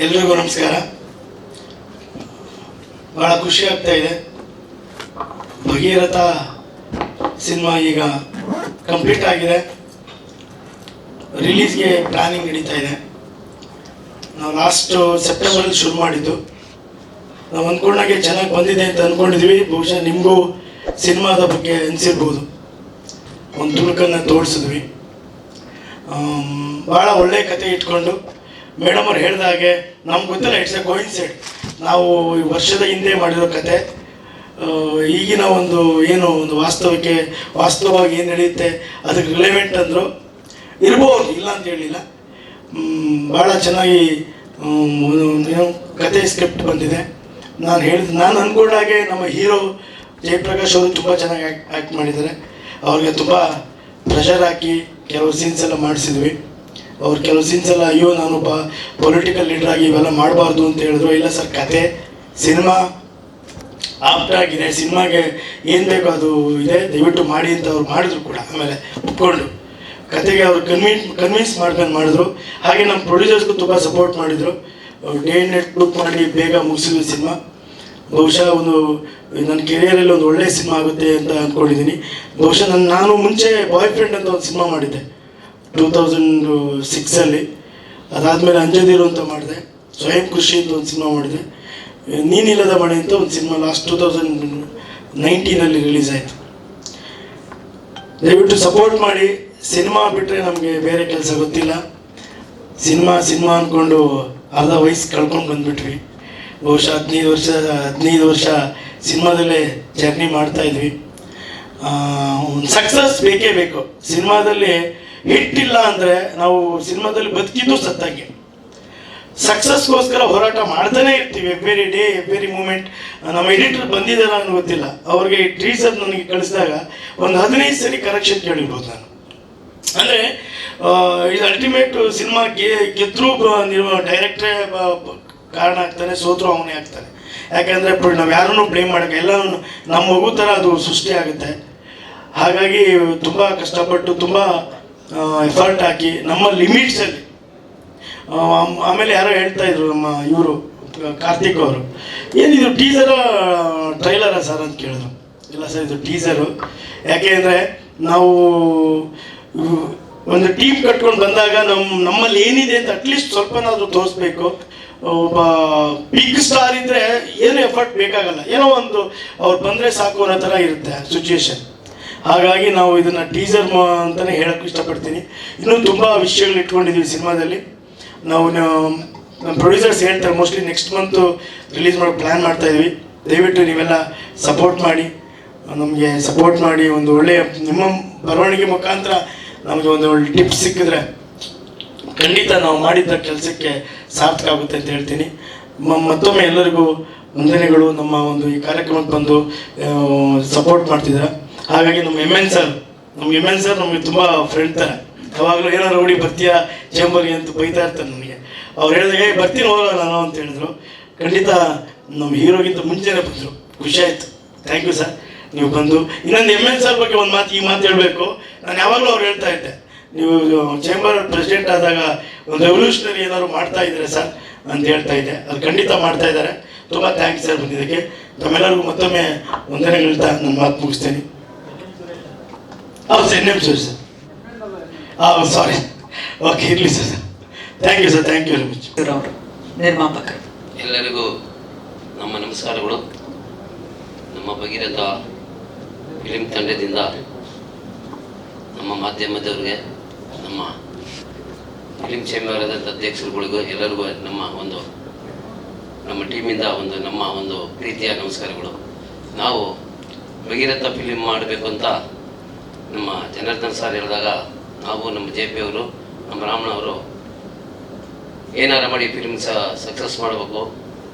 ಎಲ್ರಿಗೂ ನಮಸ್ಕಾರ. ಬಹಳ ಖುಷಿ ಆಗ್ತಾ ಇದೆ. ಭಗೀರಥ ಸಿನಿಮಾ ಈಗ ಕಂಪ್ಲೀಟ್ ಆಗಿದೆ, ರಿಲೀಸ್ಗೆ ಪ್ಲಾನಿಂಗ್ ನಡೀತಾ ಇದೆ. ನಾವು ಲಾಸ್ಟ್ ಸೆಪ್ಟೆಂಬರಲ್ಲಿ ಶುರು ಮಾಡಿದ್ದು. ನಾವು ಅಂದ್ಕೊಂಡಾಗೆ ಚೆನ್ನಾಗಿ ಬಂದಿದೆ ಅಂತ ಅಂದ್ಕೊಂಡಿದ್ವಿ. ಬಹುಶಃ ನಿಮಗೂ ಸಿನಿಮಾದ ಬಗ್ಗೆ ಅನಿಸಿರ್ಬೋದು. ಒಂದು ತುಣುಕನ್ನು ತೋರಿಸಿದ್ವಿ. ಭಾಳ ಒಳ್ಳೆಯ ಕತೆ ಇಟ್ಕೊಂಡು ಮೇಡಮ್ ಅವ್ರು ಹೇಳಿದಾಗೆ ನಮ್ಗೆ ಗೊತ್ತಿಲ್ಲ, ಇಟ್ಸ್ ಎ ಕೋಇನ್ಸಿಡೆಂಟ್. ನಾವು ವರ್ಷದ ಹಿಂದೆ ಮಾಡಿರೋ ಕತೆ ಈಗಿನ ಒಂದು ವಾಸ್ತವವಾಗಿ ಏನು ನಡೆಯುತ್ತೆ ಅದಕ್ಕೆ ರಿಲೆವೆಂಟ್ ಅಂದರು. ಇರ್ಬೋದು, ಇಲ್ಲ ಅಂತ ಹೇಳಿಲ್ಲ. ಭಾಳ ಚೆನ್ನಾಗಿ ಕತೆ ಸ್ಕ್ರಿಪ್ಟ್ ಬಂದಿದೆ. ನಾನು ಅಂದ್ಕೊಂಡಾಗೆ ನಮ್ಮ ಹೀರೋ ಜಯಪ್ರಕಾಶ್ ಅವರು ತುಂಬ ಚೆನ್ನಾಗಿ ಆ್ಯಕ್ಟ್ ಮಾಡಿದ್ದಾರೆ. ಅವ್ರಿಗೆ ತುಂಬ ಪ್ರೆಷರ್ ಹಾಕಿ ಕೆಲವು ಸೀನ್ಸ್ ಎಲ್ಲ ಮಾಡಿಸಿದ್ವಿ. ಅವ್ರು ಕೆಲವು ಸೀನ್ಸ್ ಎಲ್ಲ ಅಯ್ಯೋ ನಾನೊಬ್ಬ ಪೊಲಿಟಿಕಲ್ ಲೀಡರ್ ಆಗಿ ಇವೆಲ್ಲ ಮಾಡಬಾರ್ದು ಅಂತ ಹೇಳಿದ್ರು. ಇಲ್ಲ ಸರ್, ಕತೆ ಸಿನಿಮಾ ಆಪ್ಟ್ ಆಗಿದೆ, ಸಿನಿಮಾಗೆ ಏನು ಬೇಕೋ ಅದು ಇದೆ, ದಯವಿಟ್ಟು ಮಾಡಿ ಅಂತ ಅವ್ರು ಮಾಡಿದ್ರು ಕೂಡ. ಆಮೇಲೆ ಒಪ್ಕೊಂಡು ಕತೆಗೆ ಅವ್ರು ಕನ್ವಿನ್ಸ್ ಮಾಡ್ಕೊಂಡು ಮಾಡಿದ್ರು. ಹಾಗೆ ನಮ್ಮ ಪ್ರೊಡ್ಯೂಸರ್ಸ್ಗೂ ತುಂಬ ಸಪೋರ್ಟ್ ಮಾಡಿದರು. ಡೇ ಆ್ಯಂಡ್ ನೈಟ್ ಬುಕ್ ಮಾಡಿ ಬೇಗ ಮುಗಿಸಿದ್ವಿ ಸಿನಿಮಾ. ಬಹುಶಃ ನನ್ನ ಕೆರಿಯರಲ್ಲಿ ಒಂದು ಒಳ್ಳೆಯ ಸಿನಿಮಾ ಆಗುತ್ತೆ ಅಂತ ಅಂದ್ಕೊಂಡಿದ್ದೀನಿ. ಬಹುಶಃ ನಾನು ಮುಂಚೆ ಬಾಯ್ ಫ್ರೆಂಡ್ ಅಂತ ಒಂದು ಸಿನಿಮಾ ಮಾಡಿದ್ದೆ 2006 ಅದಾದಮೇಲೆ ಅಂಜದಿರು ಅಂತ ಮಾಡಿದೆ. ಸ್ವಯಂ ಕೃಷಿ ಅಂತ ಒಂದು ಸಿನಿಮಾ ಮಾಡಿದೆ. ನೀನಿಲ್ಲದ ಮಳೆ ಅಂತ ಒಂದು ಸಿನಿಮಾ ಲಾಸ್ಟ್ 2019 ರಿಲೀಸ್ ಆಯಿತು. ದಯವಿಟ್ಟು ಸಪೋರ್ಟ್ ಮಾಡಿ. ಸಿನಿಮಾ ಬಿಟ್ಟರೆ ನಮಗೆ ಬೇರೆ ಕೆಲಸ ಗೊತ್ತಿಲ್ಲ. ಸಿನಿಮಾ ಅಂದ್ಕೊಂಡು ಅರ್ಧ ವಯಸ್ಸು ಕಳ್ಕೊಂಡು ಬಂದುಬಿಟ್ವಿ. ಬಹುಶಃ 15 ವರ್ಷ ಸಿನಿಮಾದಲ್ಲೇ ಜರ್ನಿ ಮಾಡ್ತಾಯಿದ್ವಿ. ಒಂದು ಸಕ್ಸಸ್ ಬೇಕೇ ಬೇಕು. ಸಿನಿಮಾದಲ್ಲಿ ಹಿಟ್ ಇಲ್ಲ ಅಂದರೆ ನಾವು ಸಿನಿಮಾದಲ್ಲಿ ಬದುಕಿದ್ದು ಸತ್ತಂಗೆ. ಸಕ್ಸಸ್ಗೋಸ್ಕರ ಹೋರಾಟ ಮಾಡ್ತಾನೆ ಇರ್ತೀವಿ, ಎವ್ರಿ ಡೇ ಎವ್ರಿ ಮೂಮೆಂಟ್. ನಮ್ಮ ಎಡಿಟರ್ ಬಂದಿದ್ದಾರ ಅನ್ನೋ ಗೊತ್ತಿಲ್ಲ, ಅವ್ರಿಗೆ ಟೀಸರ್ ನನಗೆ ಕಳಿಸಿದಾಗ ಒಂದು 15 ಸರಿ ಕರೆಕ್ಷನ್ ಕೇಳಿರ್ಬೋದು ನಾನು. ಅಂದರೆ ಇದು ಅಲ್ಟಿಮೇಟ್ ಸಿನಿಮಾ ಗೆದ್ರೂ ಡೈರೆಕ್ಟ್ರೇ ಕಾರಣ ಆಗ್ತಾನೆ, ಸೋತ್ರು ಅವನೇ ಆಗ್ತಾನೆ. ಯಾಕೆಂದರೆ ನಾವು ಯಾರನ್ನೂ ಬ್ಲೇಮ್ ಮಾಡೋಕ್ಕೆ, ಎಲ್ಲ ನಮ್ಮ ಮಗು ಥರ ಅದು ಸೃಷ್ಟಿ ಆಗುತ್ತೆ. ಹಾಗಾಗಿ ತುಂಬ ಕಷ್ಟಪಟ್ಟು ತುಂಬ ಎಫರ್ಟ್ ಹಾಕಿ ನಮ್ಮ ಲಿಮಿಟ್ಸಲ್ಲಿ. ಆಮೇಲೆ ಯಾರೋ ಹೇಳ್ತಾಯಿದ್ರು, ನಮ್ಮ ಇವರು ಕಾರ್ತಿಕ್ ಅವರು, ಏನಿದು ಟೀಸರ ಟ್ರೈಲರ ಸರ್ ಅಂತ ಕೇಳಿದ್ರು. ಇಲ್ಲ ಸರ್, ಇದು ಟೀಸರು. ಯಾಕೆ ಅಂದರೆ ನಾವು ಒಂದು ಟೀಮ್ ಕಟ್ಕೊಂಡು ಬಂದಾಗ ನಮ್ಮಲ್ಲಿ ಏನಿದೆ ಅಂತ ಅಟ್ಲೀಸ್ಟ್ ಸ್ವಲ್ಪನಾದರೂ ತೋರಿಸ್ಬೇಕು. ಒಬ್ಬ ಬಿಗ್ ಸ್ಟಾರ್ ಇದ್ದರೆ ಏನು ಎಫರ್ಟ್ ಬೇಕಾಗಲ್ಲ, ಏನೋ ಒಂದು ಅವ್ರು ಬಂದರೆ ಸಾಕು ಅನ್ನೋ ಥರ ಇರುತ್ತೆ ಸಿಚುವೇಶನ್. ಹಾಗಾಗಿ ನಾವು ಇದನ್ನು ಟೀಸರ್ ಅಂತಲೇ ಹೇಳೋಕ್ಕೆ ಇಷ್ಟಪಡ್ತೀನಿ. ಇನ್ನೂ ತುಂಬ ವಿಷಯಗಳು ಇಟ್ಕೊಂಡಿದ್ದೀವಿ ಸಿನಿಮಾದಲ್ಲಿ. ನಾವು ನಮ್ಮ ಪ್ರೊಡ್ಯೂಸರ್ಸ್ ಹೇಳ್ತಾರೆ ಮೋಸ್ಟ್ಲಿ ನೆಕ್ಸ್ಟ್ ಮಂತು ರಿಲೀಸ್ ಮಾಡೋ ಪ್ಲ್ಯಾನ್ ಮಾಡ್ತಾಯಿದ್ವಿ. ದಯವಿಟ್ಟು ನೀವೆಲ್ಲ ಸಪೋರ್ಟ್ ಮಾಡಿ ಒಂದು ಒಳ್ಳೆಯ ನಿಮ್ಮ ಬರವಣಿಗೆ ಮುಖಾಂತರ ನಮಗೆ ಒಂದು ಒಳ್ಳೆ ಟಿಪ್ಸ್ ಸಿಕ್ಕಿದ್ರೆ ಖಂಡಿತ ನಾವು ಮಾಡಿದ್ದ ಕೆಲಸಕ್ಕೆ ಸಾರ್ಥಕ ಆಗುತ್ತೆ ಅಂತ ಹೇಳ್ತೀನಿ. ಮತ್ತೊಮ್ಮೆ ಎಲ್ಲರಿಗೂ ವಂದನೆಗಳು. ನಮ್ಮ ಒಂದು ಈ ಕಾರ್ಯಕ್ರಮಕ್ಕೆ ಬಂದು ಸಪೋರ್ಟ್ ಮಾಡ್ತಿದ್ದಾರೆ. ಹಾಗಾಗಿ ನಮ್ಮ ಎಮ್ ಎನ್ ಸರ್ ನಮಗೆ ತುಂಬ ಫ್ರೆಂಡ್ ಥರ. ಯಾವಾಗಲೂ ಏನಾರು ನೋಡಿ ಬರ್ತೀಯಾ ಚೇಂಬರ್ಗೆ ಅಂತ ಬೈತಾ ಇರ್ತಾರೆ ನನಗೆ. ಅವ್ರು ಹೇಳಿದಾಗ ಬರ್ತೀನಿ ಹೋಗೋಣ ನಾನು ಅಂತ ಹೇಳಿದ್ರು. ಖಂಡಿತ ನಮ್ಮ ಹೀರೋಗಿಂತ ಮುಂಚೆನೇ ಬಂದರು, ಖುಷಿ ಆಯಿತು. ಥ್ಯಾಂಕ್ ಯು ಸರ್, ನೀವು ಬಂದು. ಇನ್ನೊಂದು ಎಮ್ ಎನ್ ಸರ್ ಬಗ್ಗೆ ಈ ಮಾತು ಹೇಳಬೇಕು. ನಾನು ಯಾವಾಗಲೂ ಅವ್ರು ಹೇಳ್ತಾ ಇದ್ದೆ, ನೀವು ಚೇಂಬರ್ ಪ್ರೆಸಿಡೆಂಟ್ ಆದಾಗ ಒಂದು ರೆವಲ್ಯೂಷನರಿ ಏನಾದ್ರು ಮಾಡ್ತಾ ಇದ್ದಾರೆ ಸರ್ ಅಂತ ಹೇಳ್ತಾ ಇದ್ದೆ. ಅದು ಖಂಡಿತ ಮಾಡ್ತಾ ಇದ್ದಾರೆ. ತುಂಬ ಥ್ಯಾಂಕ್ಸ್ ಸರ್ ಬಂದಿದ್ದಕ್ಕೆ. ತಮ್ಮೆಲ್ಲರಿಗೂ ಮತ್ತೊಮ್ಮೆ ವಂದನೆ ಹೇಳ್ತಾ ನನ್ನ ಮಾತು ಮುಗಿಸ್ತೇನೆ. ಹೌದು ಸರ್, ಸರ್ ಸಾರಿ, ಓಕೆ, ಇರಲಿ sir. Thank you sir, thank you very much. ನಿರ್ಮಾಪಕ ಎಲ್ಲರಿಗೂ ನಮ್ಮ ನಮಸ್ಕಾರಗಳು. ನಮ್ಮ ಭಗೀರಥ ಫಿಲಿಂ ತಂಡದಿಂದ ನಮ್ಮ ಮಾಧ್ಯಮದವ್ರಿಗೆ, ನಮ್ಮ ಫಿಲಿಂ ಚೇಂಬರ್ ಅಧ್ಯಕ್ಷರುಗಳಿಗೂ ಎಲ್ಲರಿಗೂ ನಮ್ಮ ಟೀಮಿಂದ ನಮ್ಮ ಒಂದು ಪ್ರೀತಿಯ ನಮಸ್ಕಾರಗಳು. ನಾವು ಭಗೀರಥ ಫಿಲಿಂ ಮಾಡಬೇಕು ಅಂತ ನಮ್ಮ ಜನಾರ್ದನ್ ಸರ್ ಹೇಳಿದಾಗ ನಾವು ನಮ್ಮ JP ಅವರು, ನಮ್ಮ ರಾಮಣ್ಣವರು ಏನಾರ ಮಾಡಿ ಫಿಲ್ಮ್ ಸಕ್ಸಸ್ ಮಾಡಬೇಕು,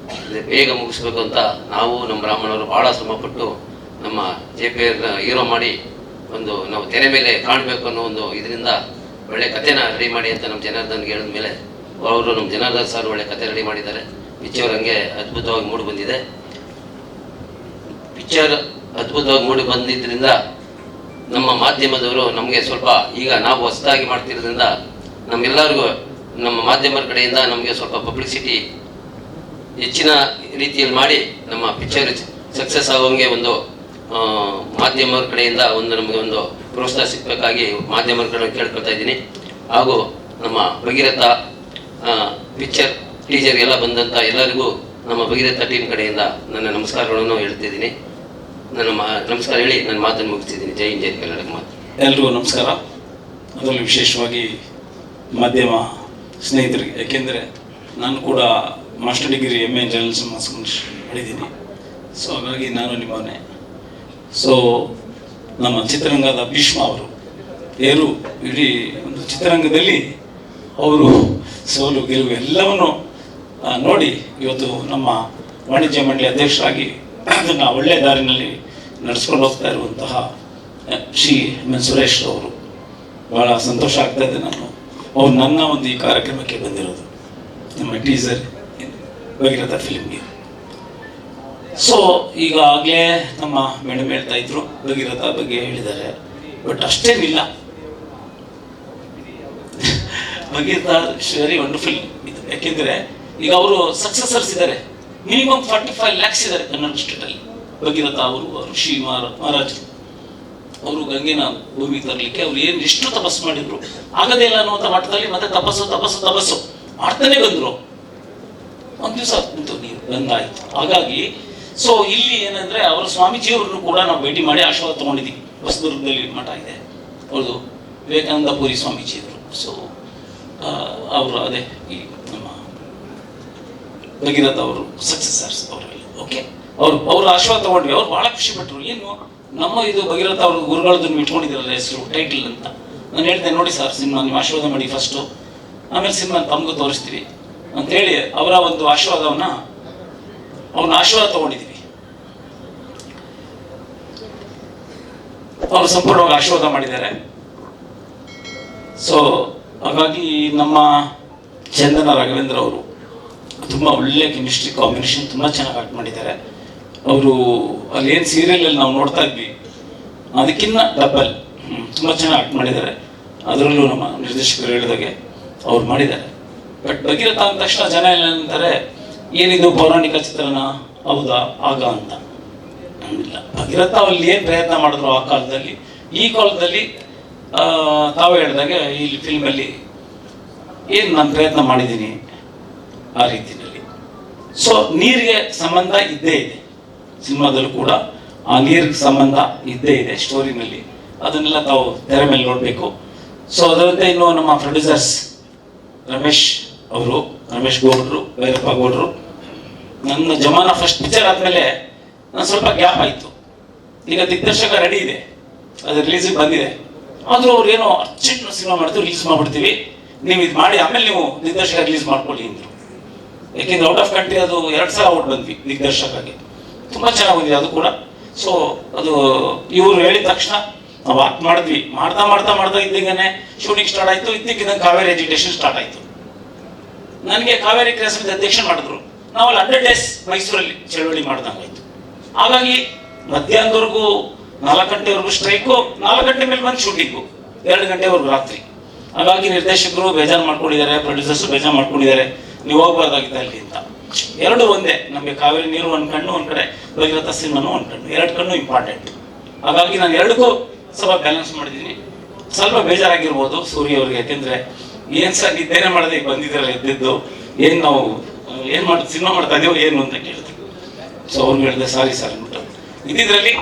ಬೇಗ ಮುಗಿಸ್ಬೇಕು ಅಂತ ನಾವು ನಮ್ಮ ರಾಮಣ್ಣವರು ಭಾಳ ಶ್ರಮಪಟ್ಟು ನಮ್ಮ JP ಹೀರೋ ಮಾಡಿ ನಾವು ತೆರೆ ಮೇಲೆ ಕಾಣಬೇಕು ಅನ್ನೋ ಒಂದು ಇದರಿಂದ ಒಳ್ಳೆ ಕಥೆನ ರೆಡಿ ಮಾಡಿ ಅಂತ ನಮ್ಮ ಜನಾರ್ದನ್ಗೆ ಹೇಳಿದ ಮೇಲೆ ಅವರು ನಮ್ಮ ಜನಾರ್ದನ್ ಸರ್ ಒಳ್ಳೆ ಕತೆ ರೆಡಿ ಮಾಡಿದ್ದಾರೆ. ಪಿಕ್ಚರ್ ಹಂಗೆ ಅದ್ಭುತವಾಗಿ ಮೂಡಿ ಬಂದಿದೆ. ಪಿಕ್ಚರ್ ಅದ್ಭುತವಾಗಿ ಮೂಡಿ ಬಂದಿದ್ದರಿಂದ ನಮ್ಮ ಮಾಧ್ಯಮದವರು ನಮಗೆ ಸ್ವಲ್ಪ ಈಗ ನಾವು ಹೊಸದಾಗಿ ಮಾಡ್ತಿರೋದ್ರಿಂದ ನಮ್ಮೆಲ್ಲರಿಗೂ ನಮ್ಮ ಮಾಧ್ಯಮರ ಕಡೆಯಿಂದ ನಮಗೆ ಸ್ವಲ್ಪ ಪಬ್ಲಿಸಿಟಿ ಹೆಚ್ಚಿನ ರೀತಿಯಲ್ಲಿ ಮಾಡಿ ನಮ್ಮ ಪಿಕ್ಚರ್ ಸಕ್ಸಸ್ ಆಗೋಂಗೆ ಒಂದು ಮಾಧ್ಯಮರ ಕಡೆಯಿಂದ ನಮಗೆ ಒಂದು ಪ್ರೋತ್ಸಾಹ ಸಿಗಬೇಕಾಗಿ ಮಾಧ್ಯಮರ ಕಡೆ ಕೇಳ್ಕೊಳ್ತಾ ಇದ್ದೀನಿ. ಹಾಗೂ ನಮ್ಮ ಭಗೀರಥ ಪಿಕ್ಚರ್ ಟೀಚರ್ ಎಲ್ಲ ಬಂದಂಥ ಎಲ್ಲರಿಗೂ ನಮ್ಮ ಭಗೀರಥ ಟೀಮ್ ಕಡೆಯಿಂದ ನನ್ನ ನಮಸ್ಕಾರಗಳನ್ನು ಹೇಳ್ತಿದ್ದೀನಿ. ನನ್ನ ನಮಸ್ಕಾರ ಹೇಳಿ ನನ್ನ ಮಾತನ್ನು ಮುಗಿಸ್ತಿದ್ದೀನಿ. ಜೈ ಹಿಂದ್, ಜೈ ಕರ್ನಾಟಕ ಮಾತು. ಎಲ್ರಿಗೂ ನಮಸ್ಕಾರ. ಅದರಲ್ಲೂ ವಿಶೇಷವಾಗಿ ಮಾಧ್ಯಮ ಸ್ನೇಹಿತರಿಗೆ, ಯಾಕೆಂದರೆ ನಾನು ಕೂಡ master degree MA journalism mass communication ಮಾಡಿದ್ದೀನಿ. ಸೊ ಹಾಗಾಗಿ ನಾನು ನಿಮ್ಮನ್ನೇ. ಸೊ ನಮ್ಮ ಚಿತ್ರರಂಗದ ಭೀಷ್ಮ ಅವರು ಇಡೀ ಒಂದು ಚಿತ್ರರಂಗದಲ್ಲಿ ಅವರು ಸೋಲು ಗೆಲುವು ಎಲ್ಲವನ್ನು ನೋಡಿ ಇವತ್ತು ನಮ್ಮ ವಾಣಿಜ್ಯ ಮಂಡಳಿ ಅಧ್ಯಕ್ಷರಾಗಿ ಅದನ್ನು ಒಳ್ಳೆಯ ದಾರಿನಲ್ಲಿ ನಡೆಸ್ಕೊಂಡು ಹೋಗ್ತಾ ಇರುವಂತಹ ಶ್ರೀ M.N. ಸುರೇಶ್ ಅವರು ಭಾಳ ಸಂತೋಷ ಆಗ್ತಾ ಇದೆ. ಅವ್ರು ನನ್ನ ಒಂದು ಈ ಕಾರ್ಯಕ್ರಮಕ್ಕೆ ಬಂದಿರೋದು ನಮ್ಮ ಟೀಸರ್ ಭಗೀರಥ ಫಿಲ್ಮ್ಗೆ. ಸೊ ಈಗಾಗಲೇ ನಮ್ಮ ಮೇಡಮ್ ಹೇಳ್ತಾ ಇದ್ರು, ಭಗೀರಥ ಬಗ್ಗೆ ಹೇಳಿದ್ದಾರೆ. ಬಟ್ ಅಷ್ಟೇನಿಲ್ಲ, ಭಗೀರಥ ವೆರಿ ವಂಡರ್ಫುಲ್ ಇದು. ಯಾಕೆಂದರೆ ಈಗ ಅವರು ಸಕ್ಸಸರ್ಸ್ ಇದ್ದಾರೆ, ಮಿನಿಮಮ್ 45 lakhs ಇದ್ದಾರೆ ಕನ್ನಡ ಸ್ಟೇಟಲ್ಲಿ. ಭಗೀರಥ ಅವರು ಋಷಿ ಮಹಾರಾಜರು ಅವರು ಗಂಗೆನ ಭೂಮಿಗೆ ತರಲಿಕ್ಕೆ ಅವ್ರು ಎಷ್ಟು ತಪಸ್ಸು ಮಾಡಿದ್ರು ಆಗದೇ ಇಲ್ಲ ಅನ್ನುವಂಥ ಮಟ್ಟದಲ್ಲಿ ಮತ್ತೆ ತಪಸ್ಸು ಮಾಡ್ತಾನೆ ಬಂದರು. ಒಂದು ದಿವಸ ನೀರು ಬಂದಾಯಿತು. ಹಾಗಾಗಿ ಸೊ ಇಲ್ಲಿ ಏನಂದ್ರೆ ಅವರ ಸ್ವಾಮೀಜಿಯವ್ರನ್ನು ಕೂಡ ನಾವು ಭೇಟಿ ಮಾಡಿ ಆಶೀರ್ವಾದ ತಗೊಂಡಿದ್ದೀವಿ. ಹೊಸದುರ್ಗದಲ್ಲಿ ಮಠ ಇದೆ ಅವ್ರದ್ದು, ವಿವೇಕಾನಂದ ಪುರಿ ಸ್ವಾಮೀಜಿಯವರು. ಸೊ ಅವರು ಅದೇ ಈ ನಮ್ಮ ಭಗೀರಥ ಅವರು ಸಕ್ಸಸರ್ಸ್ ಅವರಲ್ಲಿ. ಓಕೆ, ಅವ್ರ ಆಶೀರ್ವಾದ ತಗೊಂಡ್ವಿ. ಅವ್ರು ಬಹಳ ಖುಷಿ ಪಟ್ಟರು. ಏನು ನಮ್ಮ ಇದು ಭಗೀರಥ ಅವ್ರ ಗುರುಗಳದನ್ನು ಇಟ್ಕೊಂಡಿದ್ರಲ್ಲ ಹೆಸರು, ಟೈಟಲ್ ಅಂತ. ನಾನು ಹೇಳ್ತೇನೆ, ನೋಡಿ ಸರ್ ಸಿನಿಮಾ ನೀವು ಆಶೀರ್ವಾದ ಮಾಡಿ ಫಸ್ಟು, ಆಮೇಲೆ ಸಿನಿಮಾ ತಮಗೂ ತೋರಿಸ್ತೀವಿ ಅಂತೇಳಿ ಅವರ ಒಂದು ಆಶೀರ್ವಾದ ತಗೊಂಡಿದ್ದೀವಿ. ಅವರು ಸಂಪೂರ್ಣವಾಗಿ ಆಶೀರ್ವಾದ ಮಾಡಿದ್ದಾರೆ. ಸೊ ಹಾಗಾಗಿ ನಮ್ಮ ಚಂದನ ರಾಘವೇಂದ್ರ ಅವರು ತುಂಬ ಒಳ್ಳೆ ಕೆಮಿಸ್ಟ್ರಿ ಕಾಂಬಿನೇಷನ್, ತುಂಬ ಚೆನ್ನಾಗಿ ಆಕ್ಟ್ ಮಾಡಿದ್ದಾರೆ. ಅವರು ಅಲ್ಲೇನು ಸೀರಿಯಲಲ್ಲಿ ನಾವು ನೋಡ್ತಾ ಇದ್ವಿ ಅದಕ್ಕಿಂತ ಡಬಲ್ ತುಂಬ ಚೆನ್ನಾಗಿ ಆಕ್ಟ್ ಮಾಡಿದ್ದಾರೆ. ಅದರಲ್ಲೂ ನಮ್ಮ ನಿರ್ದೇಶಕರು ಹೇಳಿದಾಗೆ ಅವ್ರು ಮಾಡಿದ್ದಾರೆ. ಬಟ್ ಭಗೀರಥ ಅಂದ ತಕ್ಷಣ ಜನ ಏನಂತಾರೆ, ಏನಿದು ಪೌರಾಣಿಕ ಚಿತ್ರನ ಹೌದಾ ಆಗ ಅಂತ. ಇಲ್ಲ, ಭಗೀರಥ ಅಲ್ಲಿ ಏನು ಪ್ರಯತ್ನ ಮಾಡಿದ್ರು ಆ ಕಾಲದಲ್ಲಿ, ಈ ಕಾಲದಲ್ಲಿ ತಾವು ಹೇಳಿದಾಗೆ ಈ ಫಿಲ್ಮಲ್ಲಿ ಏನು ನಾನು ಪ್ರಯತ್ನ ಮಾಡಿದ್ದೀನಿ ಆ ರೀತಿಯಲ್ಲಿ. ಸೊ ನೀರಿಗೆ ಸಂಬಂಧ ಇದ್ದೇ ಇದೆ ಸಿನಿಮಾದಲ್ಲೂ ಕೂಡ, ಆ ನೀರಿಗೆ ಸಂಬಂಧ ಇದ್ದೇ ಇದೆ ಸ್ಟೋರಿನಲ್ಲಿ. ಅದನ್ನೆಲ್ಲ ತಾವು ತೆರೆ ಮೇಲೆ ನೋಡಬೇಕು. ಸೊ ಅದರಂತೆ ಇನ್ನು ನಮ್ಮ ಪ್ರೊಡ್ಯೂಸರ್ಸ್ ರಮೇಶ್ ಗೌಡ್ರು, ಭೈರಪ್ಪ ಗೌಡ್ರು. ನನ್ನ ಜಮಾನ ಫಸ್ಟ್ ಪಿಕ್ಚರ್ ಆದಮೇಲೆ ನಾನು ಸ್ವಲ್ಪ ಗ್ಯಾಪ್ ಆಯಿತು. ಈಗ ದಿಗ್ದರ್ಶಕ ರೆಡಿ ಇದೆ, ಅದು ರಿಲೀಸಿಗೆ ಬಂದಿದೆ. ಆದರೂ ಅವ್ರು ಏನೋ ಅರ್ಜೆಂಟ್ ಸಿನಿಮಾ ಮಾಡ್ತೀವಿ, ರಿಲೀಸ್ ಮಾಡಿಬಿಡ್ತೀವಿ, ನೀವು ಇದು ಮಾಡಿ ಆಮೇಲೆ ನೀವು ದಿಗ್ದರ್ಶಕ ರಿಲೀಸ್ ಮಾಡ್ಕೊಳ್ಳಿ ಅಂದರು. ಯಾಕೆಂದ್ರೆ ಔಟ್ ಆಫ್ ಕಂಟ್ರಿ ಅದು 2 ಸಲ ಔಟ್ ಬಂದ್ವಿ ದಿಗ್ದರ್ಶಕಗೆ, ತುಂಬ ಚೆನ್ನಾಗಿ ಬಂದಿದೆ ಅದು ಕೂಡ. ಸೊ ಅದು ಇವರು ಹೇಳಿದ ತಕ್ಷಣ ನಾವು ಆಕ್ಟ್ ಮಾಡಿದ್ವಿ. ಮಾಡ್ತಾ ಇದ್ದಂಗೆ ಶೂಟಿಂಗ್ ಸ್ಟಾರ್ಟ್ ಆಯಿತು. ಇದ್ದಕ್ಕಿದ್ದಂಗೆ ಕಾವೇರಿ ಎಜುಕೇಷನ್ ಸ್ಟಾರ್ಟ್ ಆಯಿತು. ನನಗೆ ಕಾವೇರಿ ಕ್ರಿಯಾ ಅಧ್ಯಕ್ಷ ಮಾಡಿದ್ರು. ನಾವಲ್ಲಿ 100 days ಮೈಸೂರಲ್ಲಿ ಚಳವಳಿ ಮಾಡ್ದಂಗಾಯ್ತು. ಹಾಗಾಗಿ ಮಧ್ಯಾಹ್ನದವರೆಗೂ 4 ಗಂಟೆವರೆಗೂ ಸ್ಟ್ರೈಕು, 4 ಗಂಟೆ ಮೇಲೆ ಬಂದು ಶೂಟಿಂಗು, 2 ಗಂಟೆವರೆಗೂ ರಾತ್ರಿ. ಹಾಗಾಗಿ ನಿರ್ದೇಶಕರು ಬೇಜಾರು ಮಾಡ್ಕೊಂಡಿದ್ದಾರೆ, ಪ್ರೊಡ್ಯೂಸರ್ಸ್ ಬೇಜಾರು ಮಾಡ್ಕೊಂಡಿದ್ದಾರೆ, ನೀವು ಹೋಗ್ಬಾರ್ದಾಗಿತ್ತು ಅಲ್ಲಿ ಅಂತ. 2 ಒಂದೇ ನಮಗೆ. ಕಾವೇರಿ ನೀರು ಒಂದು ಕಣ್ಣು ಒಂದು ಕಡೆ, ಭಗೀರಥ ಸಿನಿಮಾನು ಒಂದು ಕಣ್ಣು, 2 ಕಣ್ಣು ಇಂಪಾರ್ಟೆಂಟ್. ಹಾಗಾಗಿ ನಾನು 2ಕ್ಕೂ ಸ್ವಲ್ಪ ಬ್ಯಾಲೆನ್ಸ್ ಮಾಡಿದ್ದೀನಿ. ಸ್ವಲ್ಪ ಬೇಜಾರಾಗಿರ್ಬೋದು ಸೂರ್ಯ ಅವ್ರಿಗೆ, ಯಾಕೆಂದರೆ ಏನು ಸರ್ ನಿದ್ದೇನೆ ಮಾಡೋದೇ ಬಂದಿದ್ದಾರಲ್ಲ ಎದ್ದಿದ್ದು, ಏನು ನಾವು ಏನು ಸಿನಿಮಾ ಮಾಡ್ತಾ ಇದೀವೋ ಏನು ಅಂತ ಕೇಳಿದ್ರು. ಸೊ ಅವ್ರು ಹೇಳಿದೆ ಸಾರಿ ಸರ್ ಅಂದ್ಬಿಟ್ಟು. ಇದರಲ್ಲಿ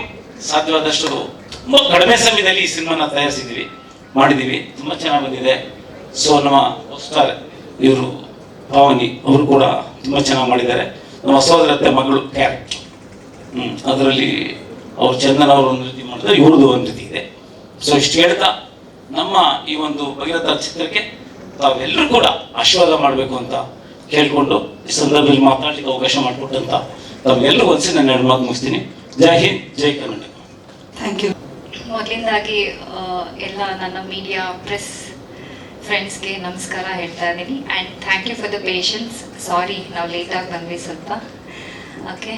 ಸಾಧ್ಯವಾದಷ್ಟು ತುಂಬ ಕಡಿಮೆ ಸಮಯದಲ್ಲಿ ಈ ಸಿನಿಮಾನ ಮಾಡಿದ್ದೀವಿ, ತುಂಬ ಚೆನ್ನಾಗಿ ಬಂದಿದೆ. ಸೊ ನಮ್ಮ ಸ್ಟಾರ್ ಇವರು ಪಾವನಿ ಅವರು ಕೂಡ ತುಂಬ ಚೆನ್ನಾಗಿ ಮಾಡಿದ್ದಾರೆ. ನಮ್ಮ ಸೋದರತ್ತೆ ಮಗಳು ಕ್ಯಾರೆಕ್ಟರ್, ಅದರಲ್ಲಿ ಅವ್ರು ಚಂದನ್ ಅವರು ಒಂದು ರೀತಿ ಮಾಡಿದ್ರೆ, ಇವ್ರದ್ದು ಒಂದು ರೀತಿ ಇದೆ. ಸೊ ಇಷ್ಟು ಹೇಳ್ತಾ ನಮ್ಮ ಈ ಒಂದು ಭಗೀರಥ ಚಿತ್ರಕ್ಕೆ ತಾವೆಲ್ಲರೂ ಕೂಡ ಆಶೀರ್ವಾದ ಮಾಡಬೇಕು ಅಂತ ಕೇಳಿಕೊಂಡು ಈ ಸಂದರ್ಭದಲ್ಲಿ ಮಾತಾಡಲಿಕ್ಕೆ ಅವಕಾಶ ಮಾಡಿಕೊಟ್ಟಂತ ತಮಗೆಲ್ಲರೂ ಒಂದ್ಸಿ ನನ್ನ 2 ಮಾತು ಮುಗಿಸ್ತೀನಿ. ಜೈ ಹಿಂದ್, ಜೈ ಕರ್ನಾಟಕ. Thank you. ಮೊದಲಿಂದಾಗಿ ಎಲ್ಲ ನನ್ನ ಮೀಡಿಯಾ ಪ್ರೆಸ್ ಫ್ರೆಂಡ್ಸ್ಗೆ ನಮಸ್ಕಾರ ಹೇಳ್ತಾ ಇದ್ದೀನಿ. And thank you for the patience. Sorry ನಾವು ಲೇಟಾಗಿ ಬಂದ್ವಿ ಸ್ವಲ್ಪ. ಓಕೆ,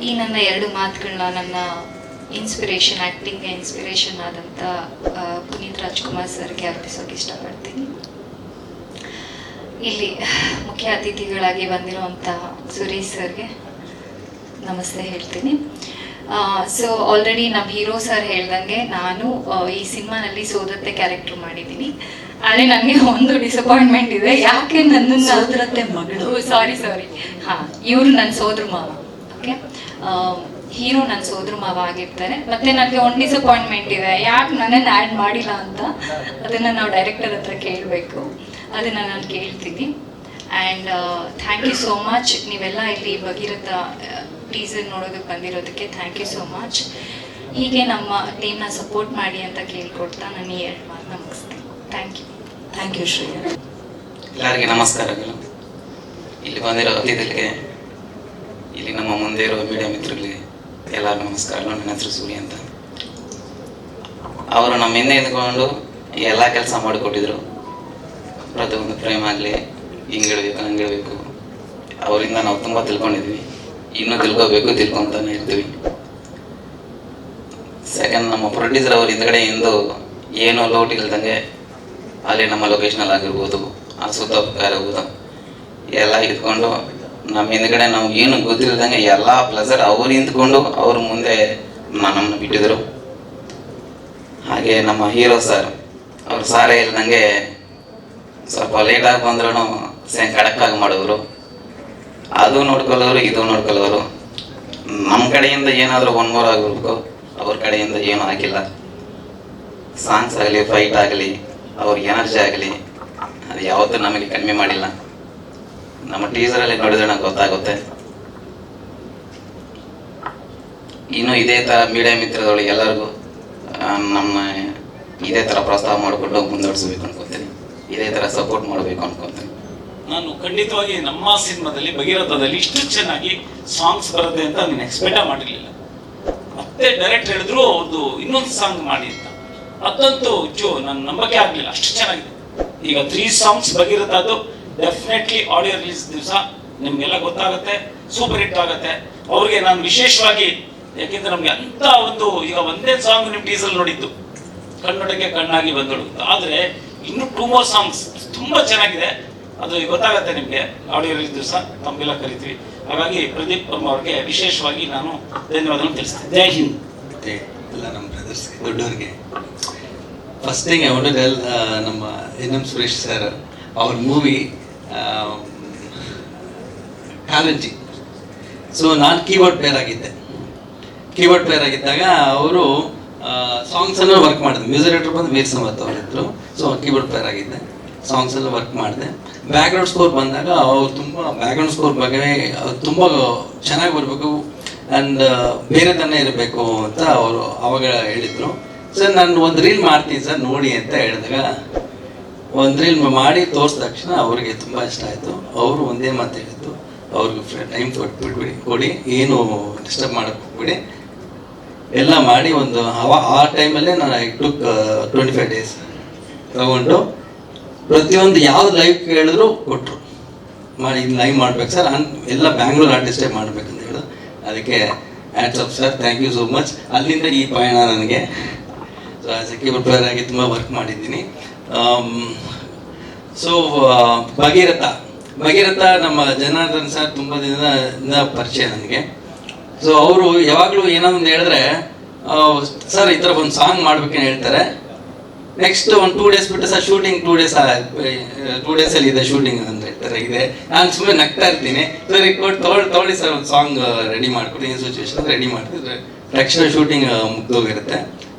ಈ ನನ್ನ 2 ಮಾತುಗಳನ್ನ ನನ್ನ ಇನ್ಸ್ಪಿರೇಷನ್, ಆ್ಯಕ್ಟಿಂಗ್ಗೆ ಇನ್ಸ್ಪಿರೇಷನ್ ಆದಂಥ ಪುನೀತ್ ರಾಜ್ಕುಮಾರ್ ಸರ್ಗೆ ಅರ್ಪಿಸೋಕೆ ಇಷ್ಟಪಡ್ತೀನಿ. ಇಲ್ಲಿ ಮುಖ್ಯ ಅತಿಥಿಗಳಾಗಿ ಬಂದಿರುವಂಥ ಸುರೇಶ್ ಸರ್ಗೆ ನಮಸ್ತೆ ಹೇಳ್ತೀನಿ. ಸೊ ಆಲ್ರೆಡಿ ನಮ್ಮ ಹೀರೋ ಸರ್ ಹೇಳ್ದಂಗೆ ನಾನು ಈ ಸಿನಿಮಾನಲ್ಲಿ ಸೋದತ್ತೆ ಕ್ಯಾರೆಕ್ಟರ್ ಮಾಡಿದ್ದೀನಿ. ಆದರೆ ನನಗೆ ಒಂದು ಡಿಸಪಾಯಿಂಟ್ಮೆಂಟ್ ಇದೆ. ಯಾಕೆ ನನ್ನನ್ನು ಸೋದರತ್ತೆ ಮಗಳು, ಸಾರಿ ಹಾಂ, ಇವರು ನನ್ನ ಸೋದ್ರ ಮಾವ. ಓಕೆ, ಹೀರೋ ನನ್ನ ಸೋದ್ರ ಮಾವ ಆಗಿರ್ತಾರೆ. ಮತ್ತು ನನಗೆ ಒಂದು ಡಿಸಪಾಯಿಂಟ್ಮೆಂಟ್ ಇದೆ, ಯಾಕೆ ನನ್ನನ್ನು ಆ್ಯಡ್ ಮಾಡಿಲ್ಲ ಅಂತ. ಅದನ್ನು ನಾವು ಡೈರೆಕ್ಟರ್ ಹತ್ರ ಕೇಳಬೇಕು, ಅದನ್ನು ನಾನು ಕೇಳ್ತೀನಿ. And thank you so much, ನೀವೆಲ್ಲ ಇಲ್ಲಿ ಭಗೀರಥ ಟೀಸರ್ ನೋಡೋದಕ್ಕೆ ಬಂದಿರೋದಕ್ಕೆ ಥ್ಯಾಂಕ್ ಯು ಸೋ ಮಚ್. ಹೀಗೆ ನಮ್ಮ ಟೀಮ್ನ ಸಪೋರ್ಟ್ ಮಾಡಿ ಅಂತ ಕೇಳ್ಕೊಡ್ತಾ ನಾನು ಈ 2 ಮಾತನ್ನ ಮುಗಿಸ್ತೀನಿ. ಥ್ಯಾಂಕ್ ಯು ಶ್ರೇಯ. ಎಲ್ಲರಿಗೆ ನಮಸ್ಕಾರಗಳು. ಇಲ್ಲಿ ಬಂದಿರೋ ಅತಿಥಿಗಳಿಗೆ, ಇಲ್ಲಿ ನಮ್ಮ ಮುಂದೆ ಇರೋ ಮೀಡಿಯಾ ಮಿತ್ರಗಳಿಗೆ ಎಲ್ಲರಿಗೂ ನಮಸ್ಕಾರಗಳು. ನನ್ನ ಹೆಸರು ಸೂರ್ಯ ಅಂತ. ಅವರು ನಮ್ಮ ಹಿಂದೆ ನಿಂತ್ಕೊಂಡು ಎಲ್ಲ ಕೆಲಸ ಮಾಡಿಕೊಟ್ಟಿದ್ರು. ಪ್ರತಿಯೊಂದು ಫ್ರೇಮ್ ಆಗಲಿ ಹಿಂಗಿಡಬೇಕು ಹಂಗಿಡಬೇಕು, ಅವರಿಂದ ನಾವು ತುಂಬ ತಿಳ್ಕೊಂಡಿದ್ವಿ. ಇನ್ನೂ ತಿಳ್ಕೊತಾನೆ ಇರ್ತೀವಿ. ಸೆಕೆಂಡ್, ನಮ್ಮ ಪ್ರೊಡ್ಯೂಸರ್ ಅವ್ರ ಹಿಂದ್ಗಡೆ ಎಂದು ಏನೋ ಲೋಟ್ ಇಲ್ದಂಗೆ ಅಲ್ಲಿ ನಮ್ಮ ಲೊಕೇಶನಲ್ಲಿ ಆಗಿರ್ಬೋದು, ಆ ಸುತ್ತಮುತ್ತ ಇರ್ಬೋದು, ಎಲ್ಲ ಇದ್ಕೊಂಡು ನಮ್ಮ ಹಿಂದ್ಗಡೆ ನಾವು ಏನು ಗೊತ್ತಿಲ್ದಂಗೆ ಎಲ್ಲ ಪ್ಲಸರ್ ಅವ್ರು ನಿಂತ್ಕೊಂಡು ಅವ್ರ ಮುಂದೆ ನಮ್ಮನ್ನು ಬಿಟ್ಟಿದ್ರು. ಹಾಗೆ ನಮ್ಮ ಹೀರೋ ಸರ್, ಅವ್ರು ಸಾರೇ ಇಲ್ದಂಗೆ ಸ್ವಲ್ಪ ಲೇಟಾಗಿ ಬಂದ್ರೂ ಕಡಕ್ಕಾಗಿ ಮಾಡೋರು. ಅದು ನೋಡ್ಕೊಳ್ಳೋರು, ಇದು ನೋಡ್ಕೊಳ್ಳೋರು. ನಮ್ಮ ಕಡೆಯಿಂದ ಏನಾದರೂ 1 more ಆಗಿರ್ಬೇಕು, ಅವ್ರ ಕಡೆಯಿಂದ ಏನೂ ಆಗಿಲ್ಲ. ಸಾಂಗ್ಸ್ ಆಗಲಿ, ಫೈಟ್ ಆಗಲಿ, ಅವ್ರ ಎನರ್ಜಿ ಆಗಲಿ, ಅದು ಯಾವತ್ತೂ ನಮಗೆ ಕಡಿಮೆ ಮಾಡಿಲ್ಲ. ನಮ್ಮ ಟೀಸರಲ್ಲಿ ನೋಡಿದ್ರೆ ನಂಗೆ ಗೊತ್ತಾಗುತ್ತೆ. ಇನ್ನು ಇದೇ ಥರ ಮೀಡಿಯಾ ಮಿತ್ರದೊಳಗೆ ಎಲ್ಲರಿಗೂ ನಮ್ಮ ಇದೇ ಥರ ಪ್ರೋತ್ಸಾಹ ಮಾಡಿಕೊಂಡು ಮುಂದುವರಿಸಬೇಕು ಅನ್ಕೊತೀನಿ. ಇದೇ ಥರ ಸಪೋರ್ಟ್ ಮಾಡಬೇಕು ಅನ್ಕೊತೀನಿ. ನಾನು ಖಂಡಿತವಾಗಿ ನಮ್ಮ ಸಿನಿಮಾದಲ್ಲಿ ಭಗೀರಥದಲ್ಲಿ ಇಷ್ಟು ಚೆನ್ನಾಗಿ ಸಾಂಗ್ಸ್ ಬರುತ್ತೆ ಅಂತ ನಾನು ಎಕ್ಸ್ಪೆಕ್ಟ್ ಮಾಡಿರಲಿಲ್ಲ. ಮತ್ತೆ ಡೈರೆಕ್ಟ್ ಹೇಳಿದ್ರು ಒಂದು ಇನ್ನೊಂದು ಸಾಂಗ್ ಮಾಡಿ ಅಂತ. ಅದಂತೂ ನಾನು ನಂಬಕ್ಕೆ ಆಗಲಿಲ್ಲ, ಅಷ್ಟು ಚೆನ್ನಾಗಿದೆ. ಈಗ 3 ಸಾಂಗ್ಸ್ ಭಗೀರಥದ್ದು ಡೆಫಿನೆಟ್ಲಿ ಆಡಿಯೋ ರಿಲೀಸ್ ದಿವಸ ನಿಮ್ಗೆಲ್ಲ ಗೊತ್ತಾಗುತ್ತೆ, ಸೂಪರ್ ಹಿಟ್ ಆಗುತ್ತೆ. ಅವ್ರಿಗೆ ನಾನು ವಿಶೇಷವಾಗಿ, ಯಾಕೆಂದ್ರೆ ನಮ್ಗೆ ಅಂತ ಒಂದು, ಈಗ ಒಂದೇ ಸಾಂಗ್ ನಿಮ್ಮ ಟೀಸರ್ ನೋಡಿದ್ದು ಕನ್ನಡಕ್ಕೆ ಕಣ್ಣಾಗಿ ಬಂದಳು, ಆದ್ರೆ ಇನ್ನು 2 more ಸಾಂಗ್ಸ್ ತುಂಬಾ ಚೆನ್ನಾಗಿದೆ. ಅದು ಗೊತ್ತಾಗುತ್ತೆ ನಿಮಗೆ ಆಡಿಯೋ ರಿಲೀಸ್ ದಿವಸ, ತಮ್ಗೆಲ್ಲ ಕರಿತೀವಿ. ಹಾಗಾಗಿ ಪ್ರದೀಪ್ ಅವ್ರಿಗೆ ವಿಶೇಷವಾಗಿ ನಾನು ಧನ್ಯವಾದಗಳನ್ನು ತಿಳಿಸ್ತೇನೆ. ಜೈ ಹಿಂದ್. ಮತ್ತೆ ಎಲ್ಲ ನಮ್ಮ ಬ್ರದರ್ಸ್ಗೆ, ದೊಡ್ಡವ್ರಿಗೆ. First thing I want to tell, ನಮ್ಮ ಎನ್.ಎಂ. ಸುರೇಶ್ ಸರ್ ಅವ್ರ ಮೂವಿ ಕಾರಂಜಿ. ಸೊ ನಾನು ಕೀಬೋರ್ಡ್ ಪ್ಲೇಯರ್ ಆಗಿದ್ದಾಗ ಅವರು ಸಾಂಗ್ಸ್ ಎಲ್ಲ ವರ್ಕ್ ಮಾಡಿದೆ. ಮ್ಯೂಸಿಕ್ ಡೈರೆಕ್ಟರ್ ಬಂದು ವೀರ್ ಸಮರ್ಥ್ ಅವರಿದ್ರು. ಸೊ ಕೀಬೋರ್ಡ್ ಪ್ಲೇಯರ್ ಆಗಿದ್ದೆ, ಸಾಂಗ್ಸ್ ಎಲ್ಲ ವರ್ಕ್ ಮಾಡಿದೆ. ಬ್ಯಾಕ್ಗ್ರೌಂಡ್ ಸ್ಕೋರ್ ಬಂದಾಗ ಅವ್ರು ತುಂಬ ಬ್ಯಾಕ್ಗ್ರೌಂಡ್ ಸ್ಕೋರ್ ಬಗ್ಗೆ ತುಂಬ ಚೆನ್ನಾಗಿ ಬರಬೇಕು ಆ್ಯಂಡ್ ಬೇರೆ ಥರನೇ ಇರಬೇಕು ಅಂತ ಅವರು ಅವಾಗ ಹೇಳಿದರು. ಸರ್ ನಾನು ಒಂದು ರೀಲ್ ಮಾಡ್ತೀನಿ ಸರ್ ನೋಡಿ ಅಂತ ಹೇಳಿದಾಗ, ಒಂದು ರೀಲ್ ಮಾಡಿ ತೋರಿಸಿದ ತಕ್ಷಣ ಅವ್ರಿಗೆ ತುಂಬ ಇಷ್ಟ ಆಯಿತು. ಅವರು ಒಂದೇ ಮಾತು ಹೇಳಿದ್ದು, ಅವ್ರಿಗೆ ಟೈಮ್ ಕೊಡಿ, ಏನು ಡಿಸ್ಟರ್ಬ್ ಮಾಡೋಕ್ಕೆ ಹೋಗ್ಬಿಡಿ, ಎಲ್ಲ ಮಾಡಿ ಒಂದು ಆ ಟೈಮಲ್ಲೇ ನಾನು ಟುಕ್ 25 days ತಗೊಂಡು ಪ್ರತಿಯೊಂದು ಯಾವ್ದು ಲೈವ್ ಕೇಳಿದ್ರು ಕೊಟ್ಟರು. ಮಾಡಿ ಲೈವ್ ಮಾಡ್ಬೇಕು ಸರ್, ಎಲ್ಲ ಬ್ಯಾಂಗ್ಳೂರ್ ಆರ್ಟಿಸ್ಟೇ ಮಾಡ್ಬೇಕಂತ ಹೇಳೋದು. ಅದಕ್ಕೆ hats off sir, thank you so much. ಅಲ್ಲಿಂದ ಈ ಪಯಣ ನನಗೆ. So as a keyboard player ಆಗಿ ತುಂಬ ವರ್ಕ್ ಮಾಡಿದ್ದೀನಿ. ಸೊ ಭಗೀರಥ ನಮ್ಮ ಜನಾರ್ದನ್ ಸರ್ ತುಂಬ ದಿನದಿಂದ ಪರಿಚಯ ನನಗೆ. ಸೊ ಅವರು ಯಾವಾಗಲೂ ಏನೋ ಒಂದು ಹೇಳಿದ್ರೆ, ಸರ್ ಈ ಥರ ಒಂದು ಸಾಂಗ್ ಮಾಡ್ಬೇಕಂತ ಹೇಳ್ತಾರೆ. ನೆಕ್ಸ್ಟ್ ಒಂದು 2 days ಬಿಟ್ಟು ಸರ್ ಶೂಟಿಂಗ್ 2 days ಅಲ್ಲಿ ಇದೆ ಶೂಟಿಂಗ್ ಅಂತ ಹೇಳ್ತಾರೆ. ಇದೆ, ನಾನು ಸುಮ್ಮನೆ ನಗ್ತಾ ಇರ್ತೀನಿ. ಸರ್ ಈಗ ತೊಗೊಳ್ಳಿ ಸರ್ ಒಂದು ಸಾಂಗ್ ರೆಡಿ ಮಾಡ್ಕೊಡಿ, ಈ ಸಿಚುವೇಶನ್ ರೆಡಿ ಮಾಡ್ತಿದ್ರೆ ತಕ್ಷಣ ಶೂಟಿಂಗ್ ಮುಗ್ದೋಗಿರುತ್ತೆ.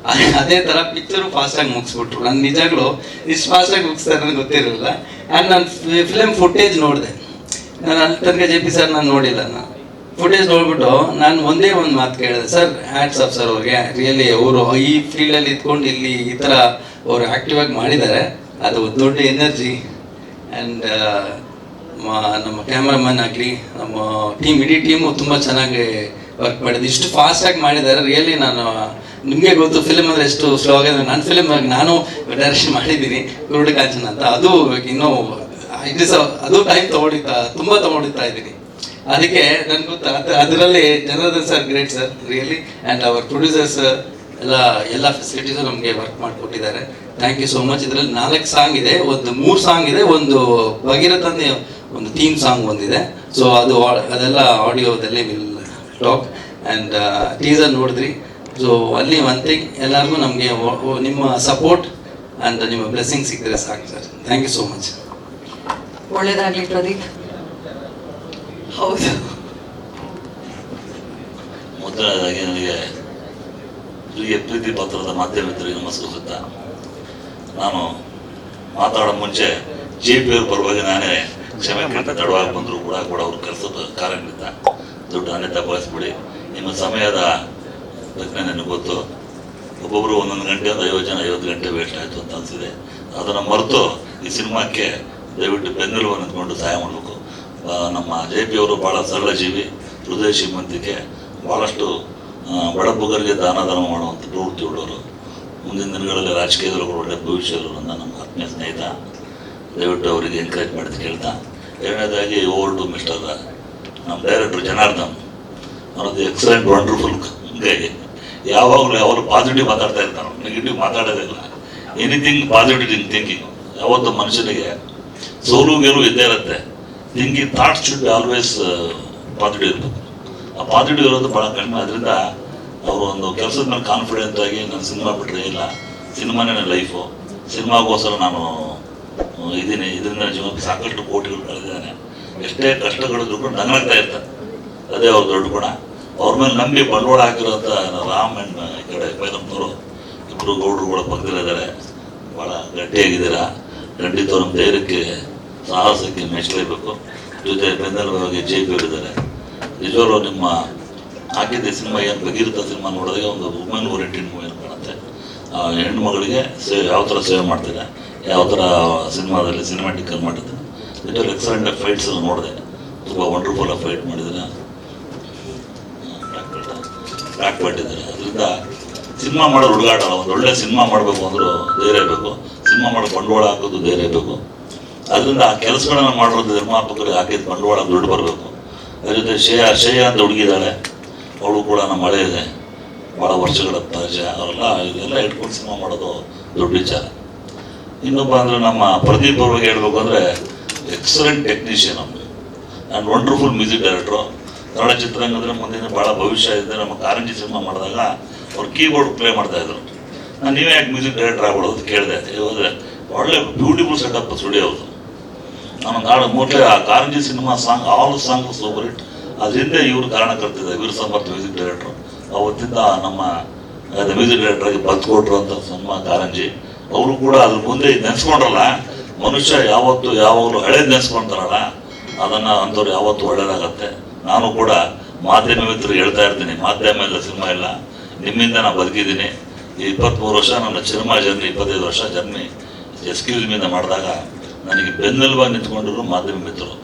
ಅದೇ ಥರ ಪಿಕ್ಚರು ಫಾಸ್ಟಾಗಿ ಮುಗಿಸ್ಬಿಟ್ರು. ನಾನು ನಿಜಾಗ್ಲೂ ಇಷ್ಟು ಫಾಸ್ಟಾಗಿ ಮುಗಿಸ್ತಾರೆ ನನಗೆ ಗೊತ್ತಿರಲಿಲ್ಲ. ಆ್ಯಂಡ್ ನಾನು ಫಿಲಮ್ ಫುಟೇಜ್ ನೋಡಿದೆ. ನಾನು ಅಲ್ಲಿ ತನಕ JP ಸರ್ ನಾನು ನೋಡಿಲ್ಲ. ನಾನು ಫುಟೇಜ್ ನೋಡ್ಬಿಟ್ಟು ನಾನು ಒಂದೇ ಒಂದು ಮಾತು ಕೇಳಿದೆ, ಸರ್ ಹ್ಯಾಟ್ಸ್ ಆಫ್ ಸರ್ ಅವ್ರಿಗೆ. ರಿಯಲಿ ಅವರು ಈ ಫೀಲ್ಡಲ್ಲಿ ಇದ್ಕೊಂಡು ಇಲ್ಲಿ ಈ ಥರ ಅವರು ಆ್ಯಕ್ಟಿವ್ ಆಗಿ ಮಾಡಿದ್ದಾರೆ. ಅದು ದೊಡ್ಡ ಎನರ್ಜಿ. ಆ್ಯಂಡ್ ನಮ್ಮ ಕ್ಯಾಮ್ರಾಮನ್ ಆಗಲಿ, ನಮ್ಮ ಇಡೀ ಟೀಮು ತುಂಬ ಚೆನ್ನಾಗಿ ವರ್ಕ್ ಮಾಡಿದ್ದು. ಇಷ್ಟು ಫಾಸ್ಟಾಗಿ ಮಾಡಿದ್ದಾರೆ. ರಿಯಲಿ ನಾನು, ನಿಮಗೆ ಗೊತ್ತು ಫಿಲ್ಮ್ ಅಂದರೆ ಎಷ್ಟು ಸ್ಲೋ ಆಗಿದೆ. ನನ್ನ ಫಿಲ್ಮ್ ನಾನು ಡೈರೆಕ್ಷನ್ ಮಾಡಿದ್ದೀನಿ, ಕುರುಡು ಕಾಂಚನ ಅಂತ. ಅದು ಇನ್ನೂ ಅದು ಟೈಮ್ ತುಂಬ ತೊಗೊಂಡಿರ್ತಾ ಇದ್ದೀನಿ. ಅದಕ್ಕೆ ನನ್ಗೆ ಗೊತ್ತಾ ಅದರಲ್ಲಿ Janardhan sir great sir really, and our producers ಎಲ್ಲ ಫೆಸಿಲಿಟೀಸು ನಮಗೆ ವರ್ಕ್ ಮಾಡಿಕೊಟ್ಟಿದ್ದಾರೆ. Thank you so much. ಇದರಲ್ಲಿ 4 ಸಾಂಗ್ ಇದೆ, 3 ಸಾಂಗ್ ಇದೆ, ಒಂದು ಭಗೀರಥಂದೇ ಒಂದು ಥೀಮ್ ಸಾಂಗ್ ಒಂದಿದೆ. ಸೊ ಅದೆಲ್ಲ ಆಡಿಯೋದಲ್ಲಿ ವಿಲ್ ಟಾಕ್. ಆ್ಯಂಡ್ ಟೀಸರ್ ನೋಡಿದ್ರಿ. ಸೊ ಅಲ್ಲಿ ಒನ್ ಥಿಂಗ್, ಎಲ್ಲರಿಗೂ ನಮಗೆ ನಿಮ್ಮ ಸಪೋರ್ಟ್ ಆ್ಯಂಡ್ ನಿಮ್ಮ ಬ್ಲೆಸ್ಸಿಂಗ್ ಸಿಕ್ಕಿದ್ರೆ ಸಾಕು sir. Thank you so much. ಒಳ್ಳೇದಾಗಲಿ ಪ್ರದೀಪ್. ಹೌದು, ಮೊದಲನೇದಾಗಿ ನನಗೆ ಪ್ರೀತಿ ಪತ್ರದ ಮಾಧ್ಯಮ ಮಿತ್ರರಿಗೆ ನಮಸ್ಕರಿಸುತ್ತಾ, ನಾನು ಮಾತಾಡೋ ಮುಂಚೆ JP ಅವ್ರ ಪರವಾಗಿ ನಾನೇ ಕ್ಷಮೆ ಕೇಳ್ತಾ, ತಡವಾಗಿ ಬಂದರೂ ಕೂಡ ಅವ್ರ ಕೆಲಸದ ಕಾರ್ಯನಿಮಿತ್ತ ದೊಡ್ಡ ಅನ್ಯತಾ ಭಾವಿಸ್ಬಿಡಿ. ನಿಮ್ಮ ಸಮಯದ ಪ್ರಜ್ಞೆ ನನಗೆ ಗೊತ್ತು. ಒಬ್ಬೊಬ್ಬರು 11 ಗಂಟೆ 50 ಜನ 50 ಗಂಟೆ ವೇಸ್ಟ್ ಆಯಿತು ಅಂತ ಅನಿಸಿದೆ. ಅದನ್ನು ಮರೆತು ಈ ಸಿನಿಮಾಕ್ಕೆ ದಯವಿಟ್ಟು ಬೆನ್ನೆಲುಬನ್ನು ನಿಂತ್ಕೊಂಡು ಸಹಾಯ ಮಾಡಬೇಕು. ನಮ್ಮ JP ಅವರು ಭಾಳ ಸರಳ ಜೀವಿ, ಹೃದಯ ಶ್ರೀಮಂತಿಕೆ, ಭಾಳಷ್ಟು ಬಡಬಗರಿಗೆ ದಾನ ಮಾಡುವಂಥ ಪ್ರವೃತ್ತಿ ಉಳ್ಳವರು. ಮುಂದಿನ ದಿನಗಳಲ್ಲಿ ರಾಜಕೀಯದಲ್ಲೂ ಕೂಡ ಒಳ್ಳೆಯ ಭವಿಷ್ಯ ಇರೋದ್ರಿಂದ ನಮ್ಮ ಆತ್ಮೀಯ ಸ್ನೇಹಿತ, ದಯವಿಟ್ಟು ಅವರಿಗೆ ಎಂಕರೇಜ್ ಮಾಡಿದ್ದು ಕೇಳ್ತಾ, ಎರಡನೇದಾಗಿ ಓವರ್ ಟು ಮಿಸ್ಟರ್ ನಮ್ಮ ಡೈರೆಕ್ಟರ್ ಜನಾರ್ದನ್, ಅವರದ್ದು ಎಕ್ಸಲೆಂಟ್ ವಂಡರ್ಫುಲ್ ಗೈ. ಯಾವಾಗಲೂ ಪಾಸಿಟಿವ್ ಮಾತಾಡ್ತಾ ಇರ್ತಾನೆ, ನೆಗೆಟಿವ್ ಮಾತಾಡೋದಿಲ್ಲ. Anything positive thinking. ಯಾವತ್ತು ಮನುಷ್ಯನಿಗೆ ಸೋಲು ಗೆಲುವು ಇದ್ದೇ ಇರುತ್ತೆ. Thinking thoughts should be always positive ಇರಬೇಕು. ಆ ಪಾಸಿಟಿವ್ ಇರೋದು ಭಾಳ ಕಡಿಮೆ. ಅದರಿಂದ ಅವರು ಒಂದು ಕೆಲಸದ ಮೇಲೆ ಕಾನ್ಫಿಡೆಂಟ್ ಆಗಿ ನಾನು ಸಿನಿಮಾ ಬಿಟ್ಟರೆ ಇಲ್ಲ, ಸಿನಿಮಾನೇ ನನ್ನ ಲೈಫು, ಸಿನಿಮಾಗೋಸ್ಕರ ನಾನು ಇದ್ದೀನಿ, ಇದರಿಂದ ಜೀವನಕ್ಕೆ ಸಾಕಷ್ಟು ಕೋಟಿಗಳು ಕಳೆದಿದ್ದಾನೆ, ಎಷ್ಟೇ ಕಷ್ಟಗಳಿದ್ರು ಕೂಡ ನಗನಾಗ್ತಾ ಇರ್ತಾರೆ. ಅದೇ ಅವ್ರ ದೊಡ್ಡ ಗುಣ. ಅವ್ರ ಮೇಲೆ ನಂಬಿ ಬಂಡವಾಳ ಹಾಕಿರೋಂಥ ರಾಮ್ ಆ್ಯಂಡ್ ಈ ಕಡೆ ಬೈಲಪ್ಪನವರು ಇಬ್ಬರು ಗೌಡರು ಕೂಡ ಪಕ್ಕದಲ್ಲಿದ್ದಾರೆ. ಭಾಳ ಗಟ್ಟಿಯಾಗಿದ್ದೀರಾ. ಖಂಡಿತ ನಮ್ಮ ಧೈರ್ಯಕ್ಕೆ ಸಾಹಸಕ್ಕೆ ಮೆಚ್ಚಲೇಬೇಕು. ಜೊತೆ ಬೆನ್ನೆಲುಬಾಗಿ JP ಅವರಿದ್ದಾರೆ. ನಿಜವಾಗ್ಲೂ ನಿಮ್ಮ ಹಾಕಿದ್ದ ಸಿನಿಮಾ ಏನು ಭಗೀರಥ ಸಿನಿಮಾ ನೋಡಿದಾಗ ಒಂದು ವುಮೆನ್ ಓರಿಯೆಂಟೆಡ್ ಮೂವಿ ಅಂತ ಕಾಣುತ್ತೆ. ಹೆಣ್ಣು ಮಗಳಿಗೆ ಯಾವ ಥರ ಸೇವೆ ಮಾಡ್ತಿದೆ, ಯಾವ ಥರ ಸಿನಿಮಾದಲ್ಲಿ ಸಿನಿಮ್ಯಾಟಿಕಲ್ಲಿ ಮಾಡಿದೆ. ನಿಜವಾಗ್ಲೂ ಎಕ್ಸಲೆಂಟ್ ಫೈಟ್ಸ್ ನೋಡಿದೆ, ತುಂಬ ವಂಡರ್ಫುಲ್ ಆಗಿ ಫೈಟ್ ಮಾಡಿದ್ದಾರೆ, ಟ್ರ್ಯಾಕ್ ಮಾಡಿದ್ದಾರೆ. ಅದರಿಂದ ಸಿನಿಮಾ ಮಾಡೋದು ಹುಡುಗಾಟಲ್ಲ. ಒಂದು ಒಳ್ಳೆ ಸಿನಿಮಾ ಮಾಡಬೇಕು ಅಂದರೂ ಧೈರ್ಯ ಬೇಕು, ಸಿನಿಮಾ ಮಾಡೋ ಬಂಡವಾಳ ಹಾಕೋದು ಧೈರ್ಯ ಬೇಕು. ಅದರಿಂದ ಆ ಕೆಲಸಗಳನ್ನು ಮಾಡೋದು ನಿರ್ಮಾಪಕರಿಗೆ ಹಾಕಿದ ಬಂಡವಾಳ ದುಡ್ಡು ಬರಬೇಕು. ಅದ್ರ ಜೊತೆ ಶ್ರೇಯ ಅಂತ ಹುಡುಗಿದ್ದಾಳೆ, ಅವಳು ಕೂಡ ನಮ್ಮ ಹಳೆ ಇದೆ, ಭಾಳ ವರ್ಷಗಳ ಪರಿಚಯ. ಅವರೆಲ್ಲ ಇದೆಲ್ಲ ಇಟ್ಕೊಂಡು ಸಿನಿಮಾ ಮಾಡೋದು ದೊಡ್ಡ ವಿಚಾರ. ಇನ್ನೊಬ್ಬ ಅಂದರೆ ನಮ್ಮ ಪ್ರದೀಪ್ ಅವ್ರಿಗೆ ಹೇಳ್ಬೇಕು ಅಂದರೆ ಎಕ್ಸಲೆಂಟ್ ಟೆಕ್ನಿಷಿಯನ್ ಅವರು and wonderful music director. Kannada ಚಿತ್ರರಂಗದಲ್ಲಿ ಮುಂದಿನ ಭಾಳ ಭವಿಷ್ಯ ಇದೆ. ನಮ್ಮ ಕಾರಂಜಿ ಸಿನಿಮಾ ಮಾಡಿದಾಗ ಅವ್ರು ಕೀಬೋರ್ಡ್ ಪ್ಲೇ ಮಾಡ್ತಾಯಿದ್ರು. ನಾನು ನೀವೇ ಯಾಕೆ ಮ್ಯೂಸಿಕ್ ಡೈರೆಕ್ಟರ್ ಆಗ್ಬೋದು ಅಂತ ಕೇಳಿದೆ. ಹೋದರೆ ಒಳ್ಳೆ ಬ್ಯೂಟಿಫುಲ್ ಸೆಟಪ್ ಸ್ಟುಡಿಯೋ ಅವ್ರದ್ದು. ನಾನೊಂದು ಹಾಡು ಮೋಸ್ಟ್ಲಿ ಆ Karanji cinema song all song super hit. ಅದರಿಂದ ಇವರು ಕಾರಣ ಕರ್ತಿದ್ದಾರೆ, ವೀರ್ ಸಮರ್ಥ ಮ್ಯೂಸಿಕ್ ಡೈರೆಕ್ಟ್ರು. ಅವತ್ತಿಂದ ನಮ್ಮ ಮ್ಯೂಸಿಕ್ ಡೈರೆಕ್ಟರ್ಗೆ ಬತ್ತು ಕೊಟ್ಟರು ಅಂತ ಸಿನಿಮಾ ಕಾರಂಜಿ. ಅವರು ಕೂಡ ಅದ್ರ ಮುಂದೆ ನೆನೆಸ್ಕೊಂಡ್ರಲ್ಲ, ಮನುಷ್ಯ ಯಾವಾಗಲೂ ಹಳೇದು ನೆನೆಸ್ಕೊಂತಾರಲ್ಲ, ಅದನ್ನು ಅಂಥವ್ರು ಯಾವತ್ತೂ ಒಳ್ಳೇದಾಗತ್ತೆ. ನಾನು ಕೂಡ ಮಾಧ್ಯಮ ಮಿತ್ರರಿಗೆ ಹೇಳ್ತಾ ಇರ್ತೀನಿ, ಮಾಧ್ಯಮ ಇಲ್ಲ, ಸಿನಿಮಾ ಇಲ್ಲ, ನಿಮ್ಮಿಂದ ನಾನು ಬದುಕಿದ್ದೀನಿ. ಈ 23 ವರ್ಷ ನನ್ನ ಸಿನಿಮಾ ಜರ್ನಿ, 25 ವರ್ಷ ಜರ್ನಿ ಎಕ್ಸ್ಕ್ಯೂಸ್ ಮೀಂದ ಮಾಡಿದಾಗ ನನಗೆ ಬೆನ್ನೆಲುಬಾಗಿ ನಿಂತ್ಕೊಂಡಿದ್ರು ಮಾಧ್ಯಮ ಮಿತ್ರರು.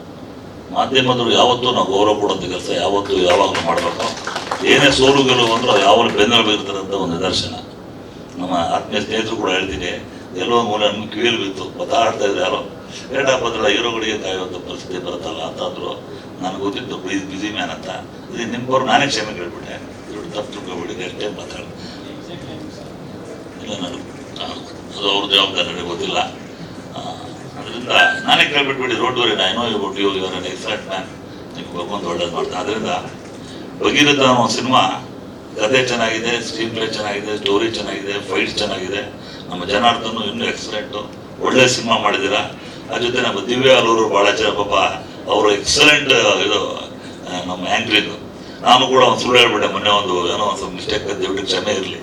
ಮಾಧ್ಯಮದವರು ಯಾವತ್ತೂ ನಾವು ಗೌರವ ಕೊಡೋಂಥ ಕೆಲಸ ಯಾವಾಗಲೂ ಮಾಡಬೇಕು. ಏನೇ ಸೋಲು ಗೆಲುವು ಅಂದರೂ ಯಾವಾಗಲೂ ಬೆನ್ನೆಲುಬು ಇರ್ತಾರೆ ಅಂತ ಒಂದು ನಿದರ್ಶನ. ನಮ್ಮ ಆತ್ಮೀಯ ಸ್ನೇಹಿತರು ಕೂಡ ಹೇಳ್ತೀನಿ, ಎಲ್ಲೋ ಮೂಲ ನಮ್ಗೆ ಕಿವಿಯಲ್ಲಿ ಬಿತ್ತು, ಮಾತಾಡ್ತಾ ಇದ್ರೆ ಯಾರೋ ಏಟಾಪದ್ರ ಹೀರೋಗಳಿಗೆ ಕಾಯುವಂಥ ಪರಿಸ್ಥಿತಿ ಬರುತ್ತಲ್ಲ ಅಂತಂದ್ರು. ನನಗೆ ಗೊತ್ತಿತ್ತು ಬಿಸಿ ಮ್ಯಾನ್ ಅಂತ. ಇದು ನಿಮ್ಗವ್ರು ನಾನೇ ಕ್ಷಮೆ ಕೇಳ್ಬಿಟ್ಟೆ, ದೊಡ್ಡ ತಪ್ಪು ತಿಳ್ಕೊಬಿಟ್ಟಿದೆ, ಅಷ್ಟೇ ಮಾತಾಡ ಇಲ್ಲ. ಅದು ಅವ್ರ ಜವಾಬ್ದಾರಿ ಗೊತ್ತಿಲ್ಲ. ಅದರಿಂದ ನಾನೇ ಕೇಳ್ಬಿಟ್ಬಿಟ್ಟು road worry no about you, your an excellent man, ನಿಮ್ಗೆ ಭಗವಂತ ಒಳ್ಳೇದು ಮಾಡ್ತಾರೆ. ಅದರಿಂದ ಭಗೀರಥ ಅನ್ನೋ ಸಿನಿಮಾ ಕಥೆ ಚೆನ್ನಾಗಿದೆ, ಸ್ಕ್ರೀನ್ ಪ್ಲೇ ಚೆನ್ನಾಗಿದೆ, ಸ್ಟೋರಿ ಚೆನ್ನಾಗಿದೆ, ಫೈಟ್ಸ್ ಚೆನ್ನಾಗಿದೆ. ನಮ್ಮ ಜನಾರ್ದನ್ ಇನ್ನೂ ಎಕ್ಸಲೆಂಟು, ಒಳ್ಳೆ ಸಿನಿಮಾ ಮಾಡಿದ್ದೀರಾ. ಅದ್ರ ಜೊತೆ ನಮ್ಮ ದಿವ್ಯಾ ಅವರು ಭಾಳ ಜನ ಪಾಪ ಅವರು ಎಕ್ಸಲೆಂಟ್ ಇದು ನಮ್ಮ ಆ್ಯಂಕ್ರಿಂಗ್. ನಾನು ಕೂಡ ಒಂದು ಸುಳ್ಳು ಹೇಳ್ಬಿಟ್ಟೆ ಮೊನ್ನೆ, ಏನೋ ಒಂದು ಸ್ವಲ್ಪ ಮಿಸ್ಟೇಕ್ ದಯವಿಟ್ಟು ಕ್ಷಮೆ ಇರಲಿ.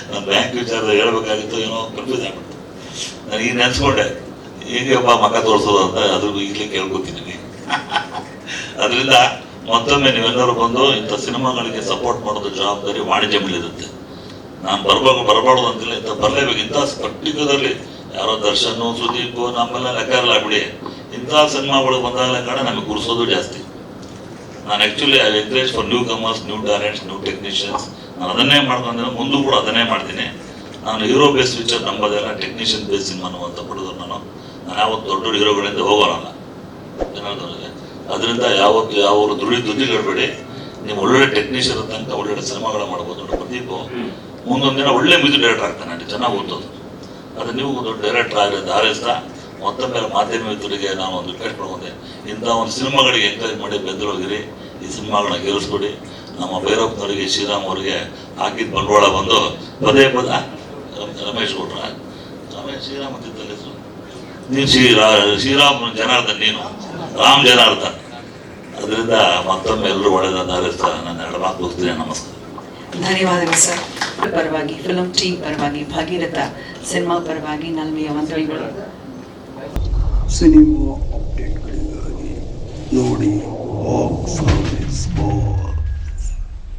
ನನ್ನ ಬ್ಯಾಂಕ್ ವಿಚಾರದ ಹೇಳ್ಬೇಕಾಗಿತ್ತು, ಏನೋ ಕನ್ಫ್ಯೂಸ್ ಆಗ್ಬಿಟ್ಟು ನಾನು ಈಗ ನೆನೆಸ್ಕೊಂಡೆ, ಹೀಗೆಪ್ಪ ಮಕ್ಕ ತೋರಿಸೋದು ಅಂತ. ಅದ್ರ ಈಗಲೇ ಕೇಳ್ಕೊತೀನಿ. ಅದರಿಂದ ಮತ್ತೊಮ್ಮೆ ನೀವೆಲ್ಲರೂ ಬಂದು ಇಂಥ ಸಿನಿಮಾಗಳಿಗೆ ಸಪೋರ್ಟ್ ಮಾಡೋದು ಜವಾಬ್ದಾರಿ ವಾಣಿಜ್ಯ ಮೇಲಿರುತ್ತೆ. ನಾನು ಬರಬಾರ್ದು ಅಂತಿಲ್ಲ, ಇಂಥ ಬರಲೇಬೇಕು. ಇಂಥ ಪರ್ಟಿಕ್ಯುಲರ್ಲಿ ಯಾರೋ ದರ್ಶನ್, ಸುದೀಪ್, ನಮ್ಮೆಲ್ಲ ಲೆಕ್ಕ ಇರಲ್ಲ ಬಿಡಿ. ಇಂಥ ಸಿನಿಮಾಗಳು ಬಂದಾಗಲೇ ಕಾರಣ ನಮಗೆ ಗುರುಸೋದು ಜಾಸ್ತಿ. ನಾನು actually I encourage for newcomers, new talents, new technicians. ನಾನು ಅದನ್ನೇ ಮಾಡ್ಕೊಂಡಿದ್ದೀನಿ, ಮುಂದೂ ಕೂಡ ಅದನ್ನೇ ಮಾಡ್ತೀನಿ. ನಾನು ಹೀರೋ ಬೇಸ್ ಪಿಕ್ಚರ್ ನಂಬೋದೆಲ್ಲ ಟೆಕ್ನಿಷಿಯನ್ ಬೇಸ್ ಸಿನಿಮಾ ಅಂತ ಪಡೆದ್ರು. ನಾನು ಯಾವತ್ತು ದೊಡ್ಡ ಹೀರೋಗಳಿಂದ ಹೋಗೋಲ್ಲ. ಜನಾರ್ದನ್ಗೆ ಅದರಿಂದ ಯಾವತ್ತು ಯಾವ ದುಡ್ಡಿಗಡಬೇಡಿ. ನೀವು ಒಳ್ಳೊಳ್ಳೆ ಟೆಕ್ನಿಷಿಯನ್ ತನಕ ಒಳ್ಳೊಳ್ಳೆ ಸಿನಿಮಾಗಳ ಮಾಡ್ಬೋದು. ನೋಡಿ ಪ್ರದೀಪ್ ಮುಂದೊಂದು ದಿನ ಒಳ್ಳೆ ಮ್ಯೂಸಿಕ್ ಡೈರೆಕ್ಟರ್ ಆಗ್ತಾನೆ, ಅಲ್ಲಿ ಚೆನ್ನಾಗಿ ಓದೋದು. ಅದು ನೀವು ದೊಡ್ಡ ಡೈರೆಕ್ಟರ್ ಆಗಲಿ ಹಾರೈಸ್ತಾ ಮತ್ತೊಮ್ಮೆ ಮಾಧ್ಯಮ ಮಿತ್ರರಿಗೆ ನಾನು ಒಂದು ರಿಕ್ವೆಸ್ಟ್ ಮಾಡ್ಕೊಂಡೆ, ಇಂಥ ಒಂದು ಸಿನಿಮಾಗಳಿಗೆ ಎಂಕರೇಜ್ ಮಾಡಿ ಬೆಂದರೋಗಿರಿ, ಈ ಸಿನಿಮಾಗಳನ್ನ ಗೆಲ್ಲಿಸ್ಕೊಡಿ. ನಮ್ಮ ಭೈರಪ್ಪನವರಿಗೆ, ಶ್ರೀರಾಮ್ ಅವರಿಗೆ ಹಾಕಿದ ಬಂಡವಾಳ ಬಂದು ಪದೇ ರಮೇಶ್ ಕೊಟ್ರ ಶ್ರೀರಾಮ್ ಅಂತಿದ್ದಲ್ಲ ಹೆಸರು, ನೀನು ಶ್ರೀರಾಮ್ ಜನಾರ್ದನ್, ನೀನು ರಾಮ್ ಜನಾರ್ದನ್. ಅದರಿಂದ ಮತ್ತೊಮ್ಮೆ ಎಲ್ಲರೂ ಒಳ್ಳೆಯದನ್ನು ಹಾರೈಸ್ತಾ ನನ್ನ ಎರಡು ಮಾತು ಹೋಗ್ತೀನಿ. ನಮಸ್ಕಾರ. ಧನ್ಯವಾದಗಳು ಸರ್. ಪರವಾಗಿ, ಫಿಲಂ ಟೀಮ್ ಪರವಾಗಿ, ಭಾಗೀರಥ ಸಿನಿಮಾ ಪರವಾಗಿ ನಲ್ಮೆಯ ವಂದನೆಗಳು. ಸಿನಿಮಾ ಅಪ್ಡೇಟ್ಗಳಿಗಾಗಿ ನೋಡಿ ಬಾಕ್ಸ್ ಆಫೀಸ್ ಬಾಯ್.